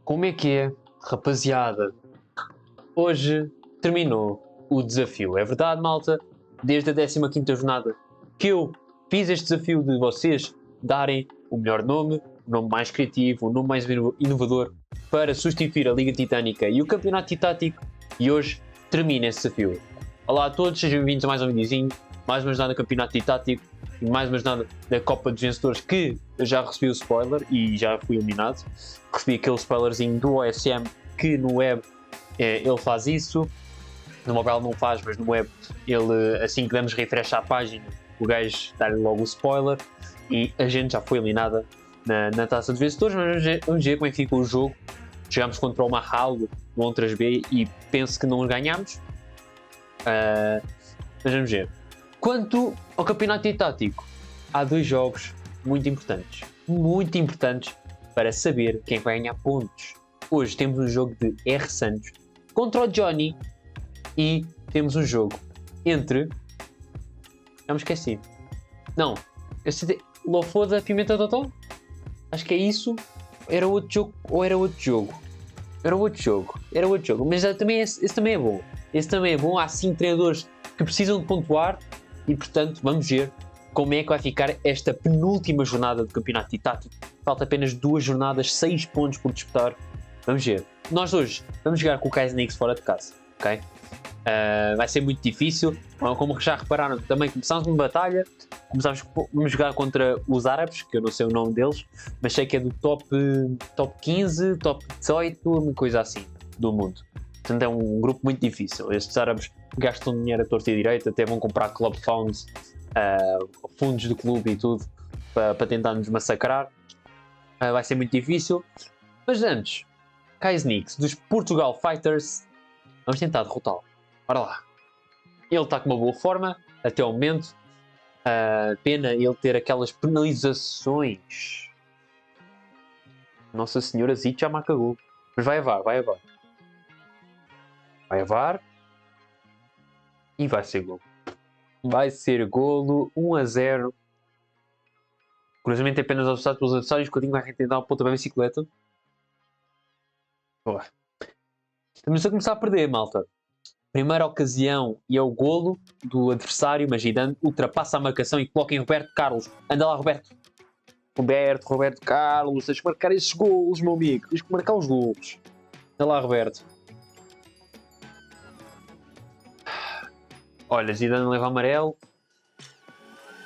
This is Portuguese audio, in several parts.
Como é que é, rapaziada? Hoje terminou o desafio. É verdade, malta? Desde a 15ª jornada que eu fiz este desafio de vocês darem o melhor nome, o nome mais criativo, o nome mais inovador para substituir a Liga Titânica e o Campeonato Titático, e hoje termina esse desafio. Olá a todos, sejam bem-vindos a mais um videozinho, mais uma jornada do Campeonato Titático e mais uma jornada da Copa dos Vencedores, que eu já recebi o spoiler e já fui eliminado. Recebi aquele spoilerzinho do OSM que no web ele faz isso, no mobile não faz, mas no web ele, assim que damos refresh à página, o gajo dá-lhe logo o spoiler e a gente já foi eliminada na Taça dos Vencedores. Mas vamos ver como é que fica o jogo. Chegámos contra o Mahal do 1-3B e penso que não ganhámos. Mas vamos ver. Quanto ao Campeonato Titático, há dois jogos muito importantes para saber quem vai ganhar pontos. Hoje temos um jogo de R. Santos contra o Johnny e temos um jogo entre... Já me esqueci. Não, Lofoda Pimenta Totó? Acho que é isso. Era outro jogo ou era outro jogo? Era outro jogo. Mas esse também é bom. Esse também é bom. Há 5 treinadores que precisam de pontuar e, portanto, vamos ver como é que vai ficar esta penúltima jornada do Campeonato Titático. Falta apenas 2 jornadas, 6 pontos por disputar. Vamos ver. Nós hoje vamos jogar com o Kaizenix fora de casa, ok? Vai ser muito difícil. Como já repararam, também começámos uma batalha. Vamos jogar contra os árabes, que eu não sei o nome deles, mas sei que é do top 15, top 18, uma coisa assim, do mundo. Portanto, é um grupo muito difícil. Estes árabes gastam dinheiro a torta e direito, até vão comprar club funds, fundos do clube e tudo, para tentar nos massacrar. Vai ser muito difícil. Mas antes, Kaizenix dos Portugal Fighters, vamos tentar derrotá-lo. Bora lá. Ele está com uma boa forma até ao momento. Pena ele ter aquelas penalizações. Nossa Senhora Zito já marca gol. Mas vai a VAR. Vai a VAR. E vai ser golo. Vai ser golo. 1-0. Curiosamente é apenas obstado pelos adversários. O Coutinho vai tentar o pontapé bicicleta. Boa. Estamos a começar a perder, malta. Primeira ocasião e é o golo do adversário, mas Zidane ultrapassa a marcação e coloca em Roberto Carlos. Anda lá, Roberto Carlos, tens que marcar esses golos, meu amigo. Tens que marcar os golos. Anda lá, Roberto. Olha, Zidane leva amarelo.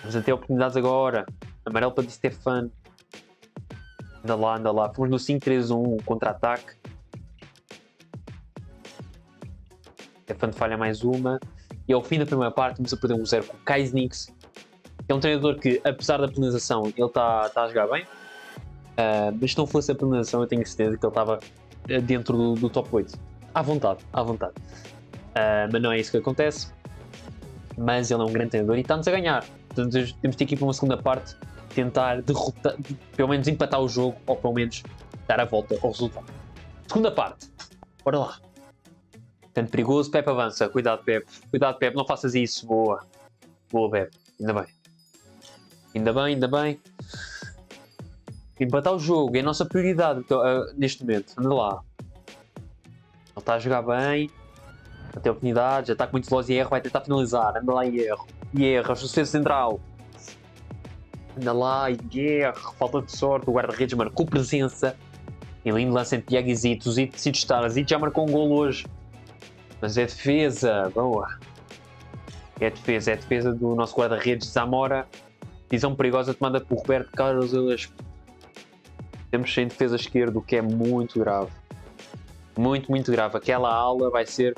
Vamos a ter oportunidades agora. Amarelo para Di Stefano. Anda lá. Fomos no 5-3-1, contra-ataque. Stefano falha mais uma. E ao fim da primeira parte vamos a perder 1-0 com o Kaizenix, que é um treinador que, apesar da penalização, ele está a jogar bem. Mas se não fosse a penalização, eu tenho certeza que ele estava dentro do top 8. À vontade. Mas não é isso que acontece. Mas ele é um grande treinador e está-nos a ganhar. Portanto, temos de ir para uma segunda parte, tentar derrotar, pelo menos empatar o jogo, ou pelo menos dar a volta ao resultado. Segunda parte. Bora lá. Tanto perigoso, Pepe avança. Cuidado, Pepe, não faças isso. Boa, Pepe. Ainda bem. Empatar o jogo é a nossa prioridade neste momento. Anda lá. Ele está a jogar bem. Vai ter oportunidade, já está com muito veloz e erro. Vai tentar finalizar. Anda lá e erro. Defesa central. Anda lá e erro. Falta de sorte. O guarda-redes marcou presença. E lindo lance entre Tiago e Zito. O Zito decide estar. Zito já marcou um gol hoje. Mas é defesa, boa. É defesa do nosso guarda-redes Zamora. Decisão perigosa tomada por Roberto Carlos. Temos sem defesa esquerdo, o que é muito grave. Muito grave. Aquela ala vai ser...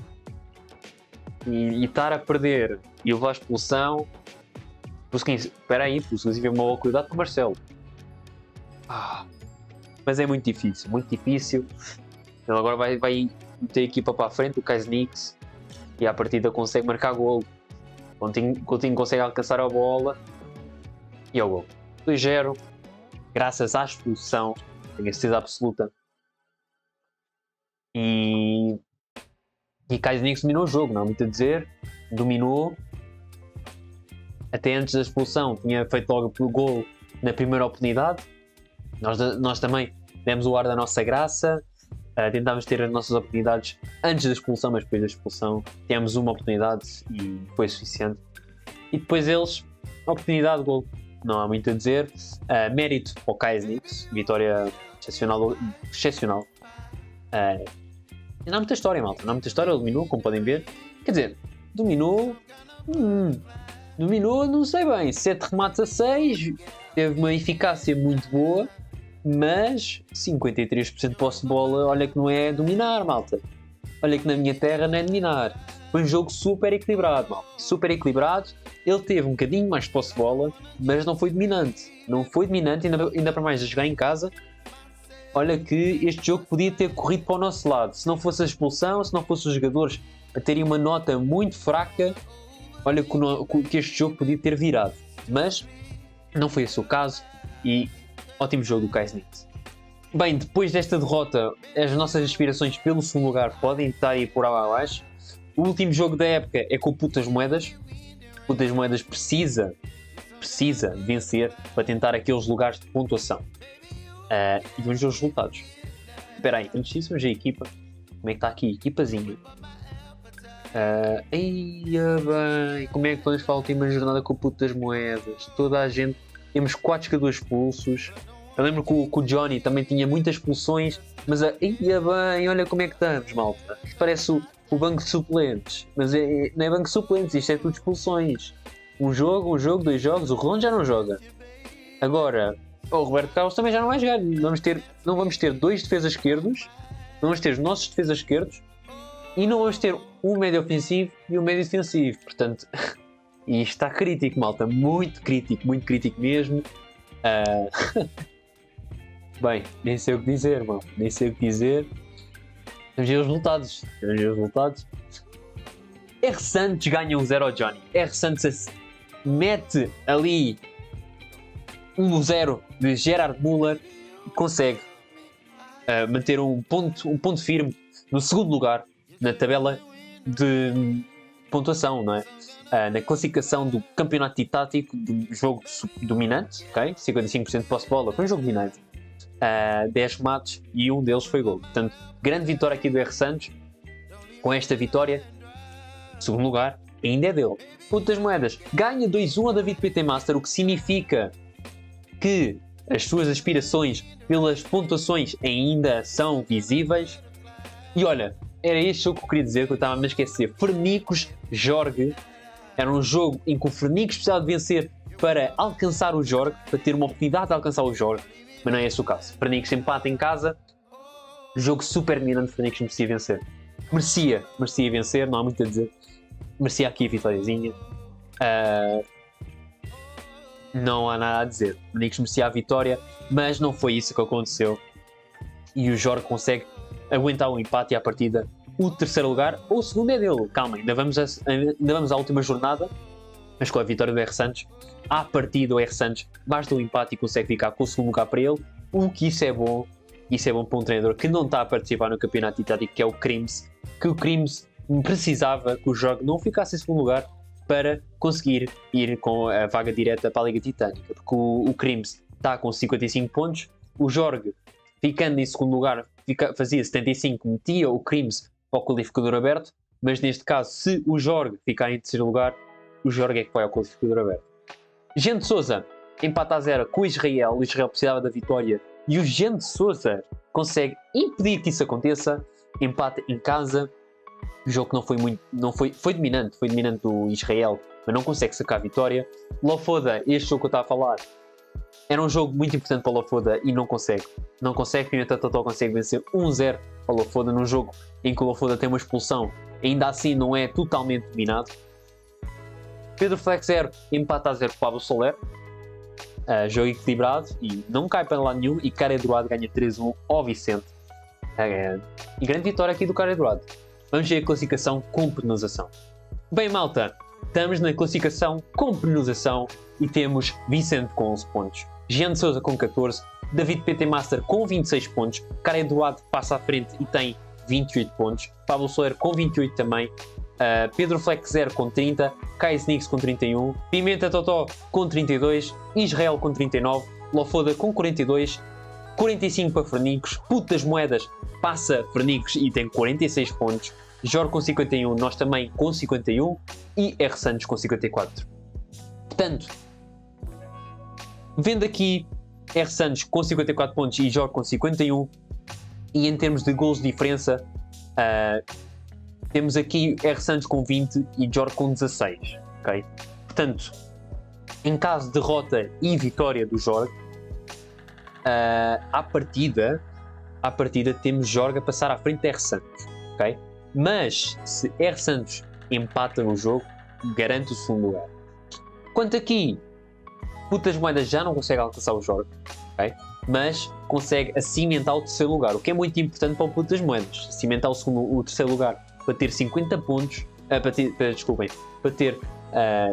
E estar a perder e levar a expulsão... Espera aí, Pusquinho teve uma boa cuidado com o Marcelo. Mas é muito difícil. Ele agora vai meter a equipa para a frente, o Kaizenix, e à partida consegue marcar golo. Coutinho consegue alcançar a bola e é o golo. 2-0, graças à expulsão, tenho a certeza absoluta. E Kaizenix dominou o jogo, não há muito a dizer. Dominou. Até antes da expulsão tinha feito logo o golo na primeira oportunidade. Nós também demos o ar da nossa graça. tentámos ter as nossas oportunidades antes da expulsão, mas depois da expulsão tivemos uma oportunidade e foi suficiente. E depois eles, oportunidade, gol, não há muito a dizer. Mérito ao Kaisnix, vitória excepcional. Não há muita história, malta, não há muita história, eliminou, como podem ver. Quer dizer, dominou, não sei bem, 7 remates a 6, teve uma eficácia muito boa, mas 53% de posse de bola, olha que não é dominar, malta. Olha que na minha terra não é dominar. Foi um jogo super equilibrado, malta. Super equilibrado. Ele teve um bocadinho mais de posse de bola, mas não foi dominante. Não foi dominante, ainda para mais a jogar em casa. Olha que este jogo podia ter corrido para o nosso lado. Se não fosse a expulsão, se não fossem os jogadores a terem uma nota muito fraca, olha que este jogo podia ter virado. Mas não foi esse o caso e ótimo jogo do Kaisnix. Bem, depois desta derrota, as nossas aspirações pelo segundo lugar podem estar aí por água abaixo. O último jogo da época é com o Putas Moedas. Putas Moedas precisa vencer para tentar aqueles lugares de pontuação. E vamos ver os resultados. Espera aí, antes disso, vamos ver a equipa. Como é que está aqui? Equipazinha. Bem, como é que vamos para a última jornada com o Putas Moedas? Toda a gente. Temos 4 jogadores expulsos. Eu lembro que o Johnny também tinha muitas expulsões, mas bem, olha como é que estamos, malta. Isto parece o banco de suplentes, mas não é banco de suplentes, isto é tudo expulsões. Um jogo, 2 jogos, o Rolando já não joga. Agora, o Roberto Carlos também já não vai jogar. Não vamos ter 2 defesas esquerdos, não vamos ter os nossos defesas esquerdos e não vamos ter um médio ofensivo e um médio defensivo. Portanto, e isto está crítico, malta, muito crítico mesmo. Bem, nem sei o que dizer, mano. Vamos ver os resultados. R. Santos ganha 1-0 ao Johnny. R. Santos mete ali 1-0 de Gerard Müller e consegue manter um ponto firme no segundo lugar na tabela de pontuação, não é? Na classificação do campeonato tático do jogo dominante, ok? 55% de posse de bola, foi um jogo dominante. 10 remates e um deles foi gol. Portanto, grande vitória aqui do R. Santos. Com esta vitória, segundo lugar, ainda é dele. Putas Moedas ganha 2-1 a David PT Master, o que significa que as suas aspirações pelas pontuações ainda são visíveis. E olha, era este jogo que eu queria dizer, que eu estava a me esquecer. Fernicos Jorge. Era um jogo em que o Fernicos precisava de vencer para alcançar o Jorge, para ter uma oportunidade de alcançar o Jorge. Mas não é esse o caso. Fernicos empata em casa. Jogo super dominante, Fernicos merecia vencer. Merecia vencer, não há muito a dizer. Merecia aqui a vitóriazinha. Não há nada a dizer. Fernicos merecia a vitória, mas não foi isso que aconteceu. E o Jorge consegue aguentar o empate e à partida o terceiro lugar, ou o segundo é dele. Calma, ainda vamos à última jornada, mas com a vitória do R. Santos, à partida o R. Santos basta o empate e consegue ficar com o segundo lugar para ele, o que isso é bom para um treinador que não está a participar no campeonato itálico, que é o Krims, que o Krims precisava que o Jorge não ficasse em segundo lugar para conseguir ir com a vaga direta para a Liga Titânica, porque o Krims está com 55 pontos, o Jorge ficando em segundo lugar fazia 75, metia o Krims ao qualificador aberto, mas neste caso, se o Jorge ficar em terceiro lugar, o Jorge é que vai ao qualificador aberto. Gente Sousa empata a 0 com o Israel precisava da vitória e o Gente Sousa consegue impedir que isso aconteça, empata em casa, o jogo que foi dominante do Israel, mas não consegue sacar a vitória. Lofoda, este jogo que eu estava a falar, era um jogo muito importante para o Lofoda e não consegue. Pimenta Totó consegue vencer 1-0 ao Lofoda num jogo em que o Lofoda tem uma expulsão, ainda assim não é totalmente dominado. Pedro Flex 0 empata a 0 com o Pablo Soler. Jogo equilibrado e não cai para lado nenhum. E Cara Dourado ganha 3-1 ao Vicente. E grande vitória aqui do Cara Dourado. Vamos ver a classificação com penalização. Bem, malta, estamos na classificação com penalização e temos Vicente com 11 pontos, Jean de Sousa com 14, David PT Master com 26 pontos, Cara Eduardo passa à frente e tem 28 pontos, Pablo Soler com 28 também, Pedro Flex 0 com 30, Kaisnix com 31, Pimenta Totó com 32, Israel com 39, Lofoda com 42, 45 para Fernicos, Putas Moedas passa Fernicos e tem 46 pontos, Jorge com 51, nós também com 51 e R. Santos com 54. Portanto, vendo aqui R. Santos com 54 pontos e Jorge com 51, e em termos de gols de diferença, temos aqui R. Santos com 20 e Jorge com 16, ok? Portanto, em caso de derrota e vitória do Jorge, à partida temos Jorge a passar à frente de R. Santos, ok? Mas se R. Santos empata no jogo, garante o segundo lugar. Quanto aqui, Putas Moedas já não consegue alcançar o Jorge, ok? Mas consegue acimentar o terceiro lugar, o que é muito importante para o Putas Moedas. Acimentar o terceiro lugar para ter 50 pontos, para ter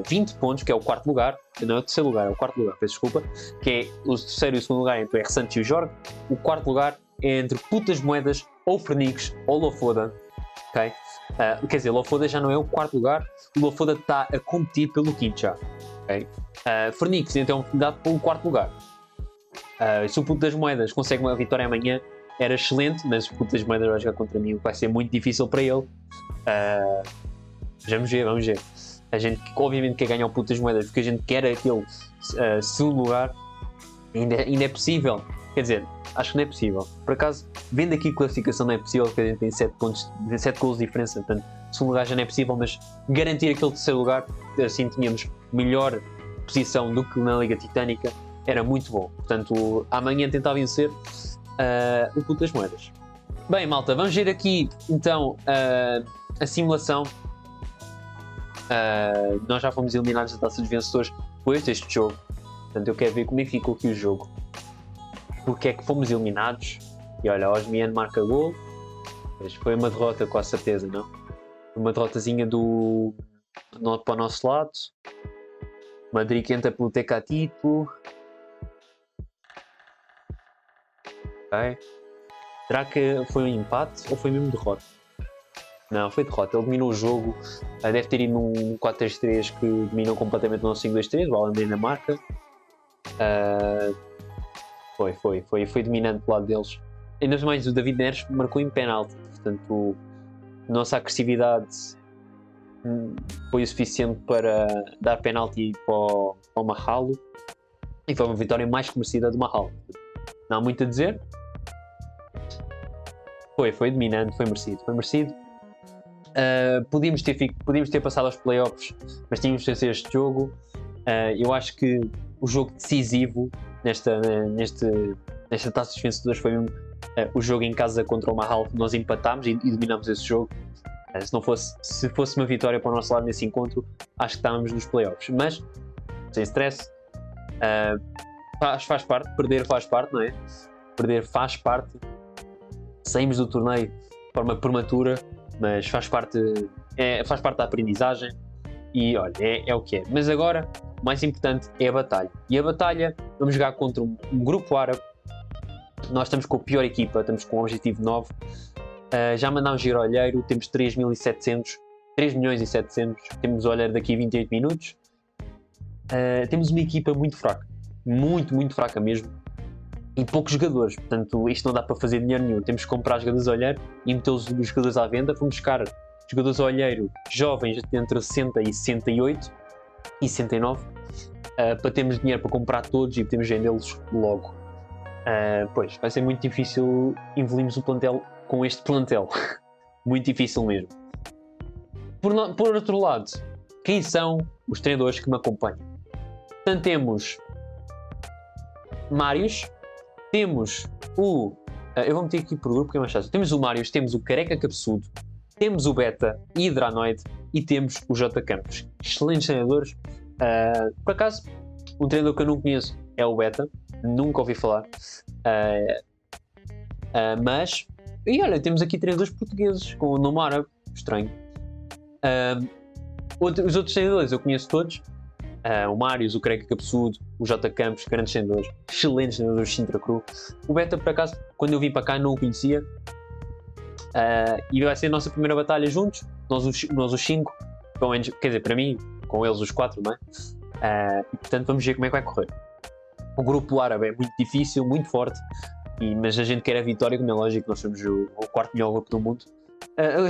20 pontos, que é o quarto lugar. Não é o terceiro lugar, é o quarto lugar, peço desculpa. Que é o terceiro e o segundo lugar entre o R. Santos e o Jorge. O quarto lugar é entre Putas Moedas, ou Fernicos, ou Lofoda, ok? Quer dizer, Lofoda já não é o quarto lugar, o Lofoda está a competir pelo quinto já, ok? Fernicos então dado pelo quarto lugar. Se o Putas Moedas consegue uma vitória amanhã, era excelente, mas o Putas Moedas vai jogar contra mim, vai ser muito difícil para ele. Vamos ver. A gente obviamente quer ganhar o Putas Moedas, porque a gente quer aquele segundo lugar. Ainda é possível, quer dizer, acho que não é possível. Por acaso, vendo aqui a classificação, não é possível, porque a gente tem 7 gols de diferença, portanto, segundo lugar já não é possível, mas garantir aquele terceiro lugar, assim tínhamos melhor posição do que na Liga Titânica, era muito bom. Portanto, amanhã tentar vencer o Putas Moedas. Bem, malta, vamos ver aqui então a simulação. Nós já fomos eliminados da Taça dos Vencedores depois deste jogo, portanto eu quero ver como é que ficou aqui o jogo, porque é que fomos eliminados. E olha, Osmian marca gol, mas foi uma derrota com a certeza, não? Uma derrotazinha para o nosso lado. Madrid que entra pelo Tecatito. Ok. Será que foi um empate ou foi mesmo derrota? Não, foi derrota. Ele dominou o jogo. Deve ter ido num 4-3-3 que dominou completamente o nosso 5-2-3. O Alan na marca. Foi dominante do lado deles. Ainda mais, o David Neres marcou em penalti. Portanto, a nossa agressividade foi o suficiente para dar penalti para o Marralo. E foi uma vitória mais que merecida do Marralo. Não há muito a dizer. Foi dominante, foi merecido. Podíamos ter passado aos playoffs, mas tínhamos de vencer este jogo. Eu acho que o jogo decisivo nesta Taça dos Vencedores foi mesmo o jogo em casa contra o Marral, que nós empatámos e dominámos esse jogo. Se fosse uma vitória para o nosso lado nesse encontro, acho que estávamos nos playoffs, mas sem stress. Faz parte, perder faz parte, não é? Perder faz parte. Saímos do torneio de forma prematura, mas faz parte da aprendizagem e olha, é o que é. Mas agora, o mais importante é a batalha. E a batalha, vamos jogar contra um grupo árabe. Nós estamos com a pior equipa, estamos com o objetivo 9. Já mandámos giro ao olheiro, temos 3.700, 3 milhões e 700, temos o olheiro daqui a 28 minutos. Temos uma equipa muito fraca, muito fraca mesmo. E poucos jogadores, portanto isto não dá para fazer dinheiro nenhum. Temos que comprar jogadores ao olheiro e meter os jogadores à venda. Fomos buscar jogadores ao olheiro jovens entre 60 e 68 e 69 para termos dinheiro para comprar todos e podemos vendê-los logo. Pois, vai ser muito difícil evoluirmos o plantel com este plantel. Muito difícil mesmo. Por outro lado, quem são os treinadores que me acompanham? Portanto, temos Mários. Temos eu vou meter aqui por grupo porque é mais fácil. Temos o Mários, temos o Careca Cabeçudo, temos o Beta Hidranoide e temos o J. Campos. Excelentes treinadores. Por acaso, um treinador que eu não conheço é o Beta, nunca ouvi falar. Mas, e olha, temos aqui treinadores portugueses com o nome árabe, estranho. Os outros treinadores eu conheço todos. O Mários, o Careca Cabeçudo, o J. Campos, grandes treinadores, excelentes treinadores de Sintra Cru. O Beta, por acaso, quando eu vim para cá, não o conhecia. E vai ser a nossa primeira batalha juntos, nós os 5, quer dizer, para mim, com eles os 4, não é? E portanto, vamos ver como é que vai correr. O grupo árabe é muito difícil, muito forte. Mas a gente quer a vitória, como é lógico, nós somos o quarto melhor grupo do mundo.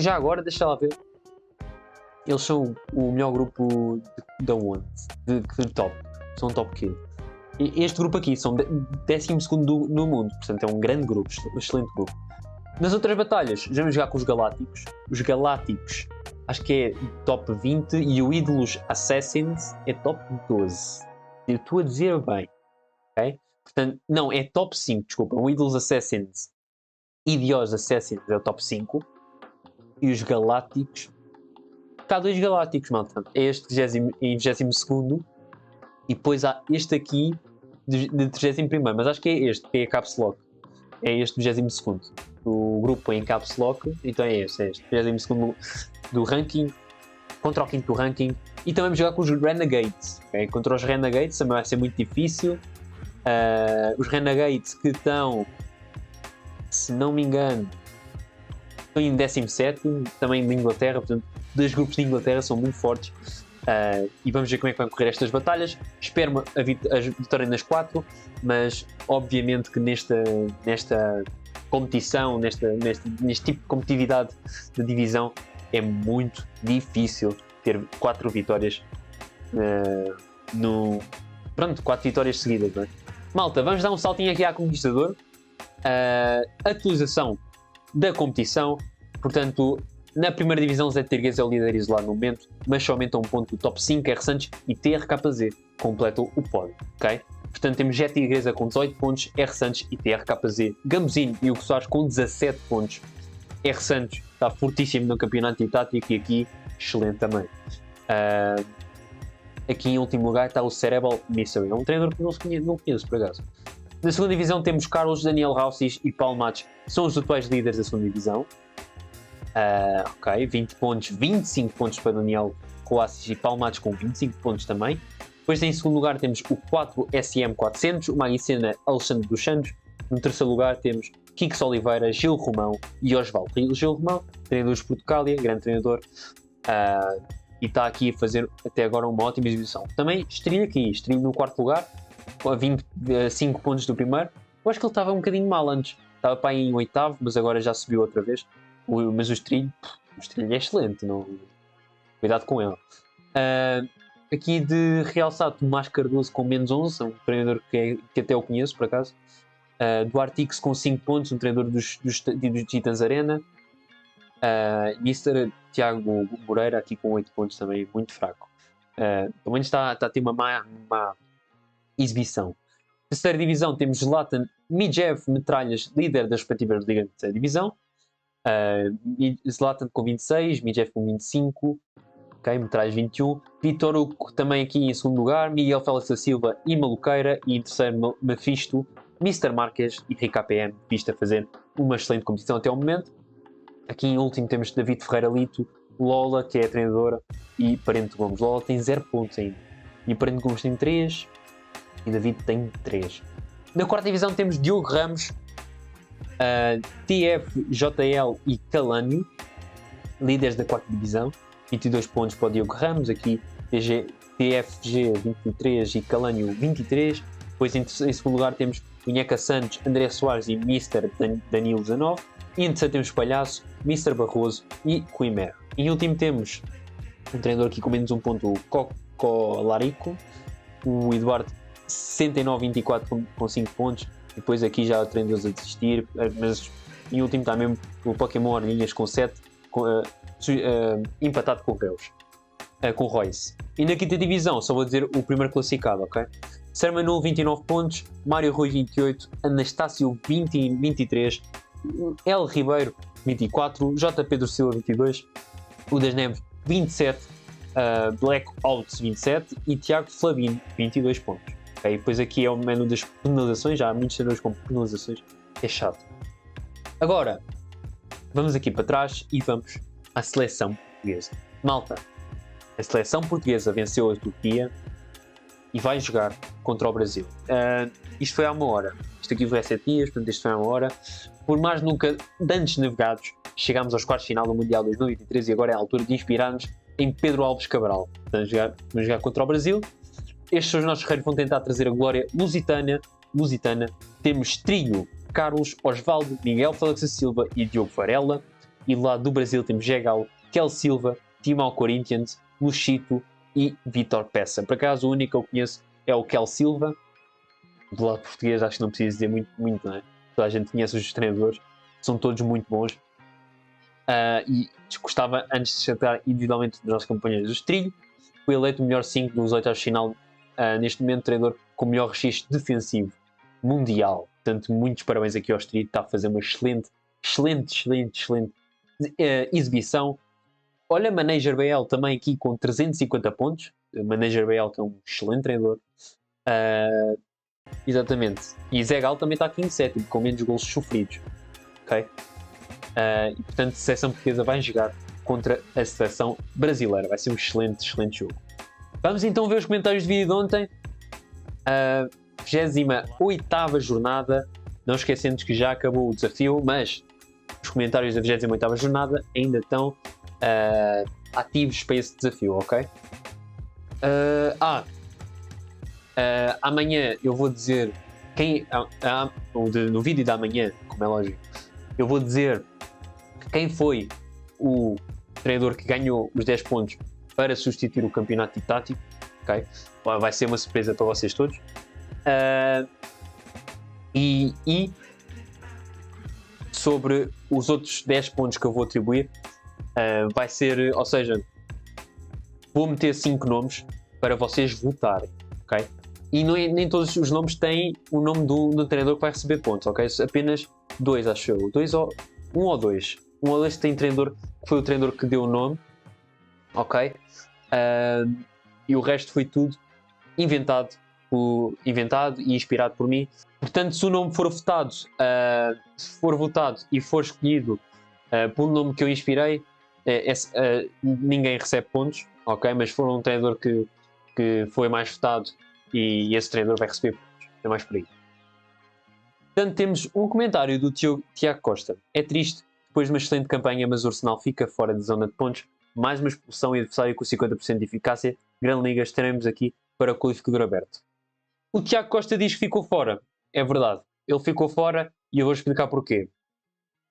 Já agora, deixa lá ver. Eles são o melhor grupo da onde? De top. São top quê? Este grupo aqui são 12º no mundo, portanto é um grande grupo, um excelente grupo. Nas outras batalhas, vamos jogar com os Galácticos. Os Galácticos, acho que é top 20 e o Ídolos Assassins é top 12. Eu estou a dizer bem, ok? Portanto, não, é top 5, desculpa. O Ídolos Assassins e Dios Assassins é o top 5. E os Galácticos, cá há 2 Galácticos, malta. É este 22º e depois há este aqui de 31º, mas acho que é este, que é a Caps Lock. É este 22º. O grupo é em Caps Lock, então é este 22º do ranking, contra o 5º do ranking. E também vamos jogar com os Renegades, okay? Contra os Renegades também vai ser muito difícil. Os Renegades que estão, se não me engano, estão em 17º, também de Inglaterra, portanto 2 grupos de Inglaterra são muito fortes. E vamos ver como é que vão correr estas batalhas. Espero a vitória nas 4, mas obviamente que nesta competição, neste tipo de competitividade da divisão, é muito difícil ter 4 vitórias 4 vitórias seguidas, não é? Malta, vamos dar um saltinho aqui à Conquistador. Atualização da competição, portanto, na primeira divisão Zé Tirguês é o líder isolado no momento, mas só aumenta um ponto do top 5, R Santos e TRKZ completam o pódio, ok? Portanto temos Zé Tirguesa com 18 pontos, R Santos e TRKZ, Gamozinho e Hugo Soares com 17 pontos. R Santos está fortíssimo no campeonato tático e aqui excelente também. Aqui em último lugar está o Cerebral Mystery, é um treinador que não conheço por acaso. Na segunda divisão temos Carlos, Daniel Raussis e Paulo Matos, são os atuais líderes da segunda divisão. Ok, 20 pontos, 25 pontos para Daniel Raussis e Paulo Matos com 25 pontos também. Depois em segundo lugar temos o 4 SM400, o Magicena Alexandre dos Santos. No terceiro lugar temos Kikos Oliveira, Gil Romão e Osvaldo Gil Romão, treinador de Portugália, grande treinador. E está aqui a fazer até agora uma ótima exibição. Também Estrilho no quarto lugar, a 25 pontos do primeiro. Eu acho que ele estava um bocadinho mal antes, estava para aí em oitavo, mas agora já subiu outra vez. Mas o Estrilho é excelente, não... cuidado com ele. Aqui de realçar Tomás Cardoso com menos 11, um treinador que até eu conheço por acaso. Duarte X com 5 pontos, um treinador dos Titãs Arena. Mr. Tiago Moreira aqui com 8 pontos também, muito fraco. Pelo menos está a ter uma má exibição. Terceira divisão temos Zlatan Midjev Metralhas, líder das respectivas ligas de terceira divisão. Zlatan com 26, Midjev com 25, okay, Metralhas 21. Vitor Hugo também aqui em segundo lugar, Miguel Félix da Silva e Maluqueira. E em terceiro Mephisto, Mr. Marques e RKPM, visto a fazer uma excelente competição até ao momento. Aqui em último temos David Ferreira Lito, Lola, que é a treinadora, e Parente Gomes. Lola tem 0 pontos ainda. E Parente Gomes tem 3 e David tem 3. Na quarta divisão temos Diogo Ramos, TFJL e Calânio, líderes da quarta divisão. 22 pontos para o Diogo Ramos, aqui TFG 23 e Calânio 23. Depois em segundo lugar temos Unheca Santos, André Soares e Mr. Danilo 19. E em terceiro temos Palhaço, Mr. Barroso e Coimer. Em último temos um treinador aqui com menos um ponto, o Coco Larico, o Eduardo 69-24 com 5 pontos. E depois aqui já há treinadores a desistir, mas em último está mesmo o Pokémon Orninhas com 7, empatado com Reus, com Royce. E na quinta divisão, só vou dizer o primeiro classificado, ok? Sermanul 29 pontos, Mário Rui 28, Anastácio 23, L. Ribeiro 24, J. Pedro Silva 22, o das Neves 27, Black Outs 27 e Tiago Flavino 22 pontos. Okay? Depois aqui é o menu das penalizações, já há muitos treinadores com penalizações, é chato. Agora, vamos aqui para trás e vamos à seleção portuguesa. Malta, a seleção portuguesa venceu a Turquia e vai jogar contra o Brasil. Isto foi há uma hora. Isto aqui foi há 7 dias, portanto isto foi há uma hora. Por mais nunca dantes navegados, chegámos aos quartos de final do Mundial 2023 e agora é a altura de inspirar-nos em Pedro Alves Cabral. Vamos jogar contra o Brasil. Estes são os nossos guerreiros que vão tentar trazer a glória lusitana. Temos trio Carlos Osvaldo, Miguel Félix da Silva e Diogo Varela. E do lado do Brasil temos Jegal, Kel Silva, Timão Corinthians, Luchito e Vítor Peça. Por acaso o único que eu conheço é o Kel Silva. Do lado português acho que não preciso dizer muito, não é? Toda a gente conhece os treinadores, são todos muito bons. E gostava, antes de chatear individualmente dos nossos companheiros do trilho, foi eleito o melhor 5 dos oitavos de final, neste momento treinador com o melhor registro defensivo mundial. Portanto, muitos parabéns aqui ao trilho, está a fazer uma excelente exibição. Olha, Manager BL também aqui com 350 pontos. Manager BL que é um excelente treinador. Exatamente. E Zé Galo também está aqui em sétimo, com menos golos sofridos. Ok? E portanto, a seleção portuguesa vai jogar contra a seleção brasileira. Vai ser um excelente jogo. Vamos então ver os comentários do vídeo de ontem. 28ª jornada. Não esquecendo que já acabou o desafio, mas os comentários da 28ª jornada ainda estão ativos para esse desafio, ok? Amanhã eu vou dizer no vídeo da manhã, como é lógico, eu vou dizer quem foi o treinador que ganhou os 10 pontos para substituir o campeonato tático, ok? Vai ser uma surpresa para vocês todos. E sobre os outros 10 pontos que eu vou atribuir, vai ser, ou seja, vou meter 5 nomes para vocês votarem, ok? E nem todos os nomes têm o nome do treinador que vai receber pontos, ok? Apenas 2, acho eu. Um ou dois tem treinador que foi o treinador que deu o nome, ok? E o resto foi tudo inventado e inspirado por mim. Portanto, se o nome for votado, e for escolhido pelo nome que eu inspirei, ninguém recebe pontos, ok? Mas se for um treinador que foi mais votado, e esse treinador vai receber pontos. É mais por aí. Portanto, temos um comentário do Tiago Costa. É triste, depois de uma excelente campanha, mas o Arsenal fica fora da zona de pontos. Mais uma expulsão e adversário com 50% de eficácia. Grande Liga, estaremos aqui para o qualificador aberto. O Tiago Costa diz que ficou fora. É verdade. Ele ficou fora e eu vou explicar porquê.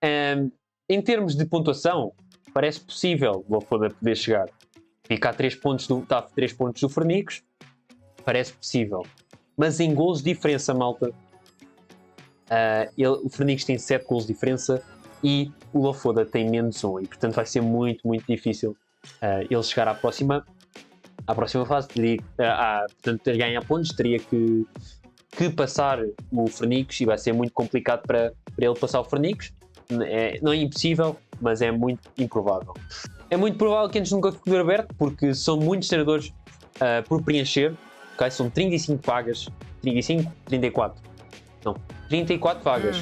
Em termos de pontuação, parece possível o Lofoda poder chegar. Fica a 3 pontos do Fornicos. Parece possível. Mas em golos de diferença, malta, o Fornicos tem 7 golos de diferença e o Lofoda tem menos 1. E portanto vai ser muito difícil ele chegar à próxima fase. Portanto, a ganhar pontos teria que passar o Fornicos e vai ser muito complicado para ele passar o Fornicos. Não é impossível, mas é muito improvável. É muito provável que antes nunca fique aberto, porque são muitos treinadores por preencher. Okay? São 35 vagas. 34 vagas.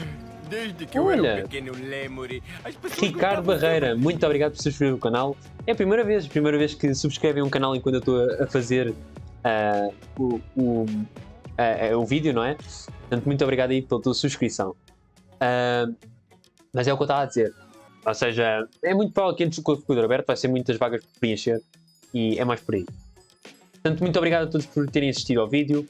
Desde que Olha, eu era um pequeno lemure, as pessoas Ricardo Barreira, muito obrigado por subscrever o canal. É a primeira vez que subscrevem um canal enquanto eu estou a fazer o vídeo, não é? Portanto, muito obrigado aí pela tua subscrição. Mas é o que eu estava a dizer. Ou seja, é muito provável que antes do qualificador aberto vai ser muitas vagas por preencher e é mais por aí. Portanto, muito obrigado a todos por terem assistido ao vídeo.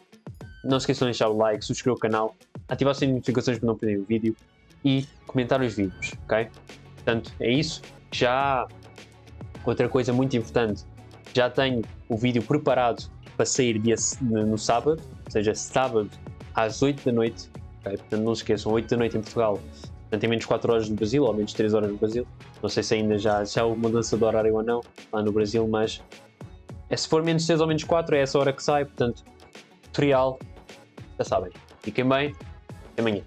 Não se esqueçam de deixar o like, subscrever o canal, ativar as notificações para não perderem o vídeo e comentar os vídeos, ok? Portanto, é isso. Já outra coisa muito importante, já tenho o vídeo preparado para sair no sábado, ou seja, sábado às 8 da noite, okay? Portanto, não se esqueçam, 8 da noite em Portugal, portanto, em menos 4 horas no Brasil, ou menos 3 horas no Brasil. Não sei se ainda já houve mudança de horário ou não lá no Brasil, mas se for menos 6 ou menos 4 é essa hora que sai, portanto, tutorial, já sabem. Fiquem bem, até amanhã.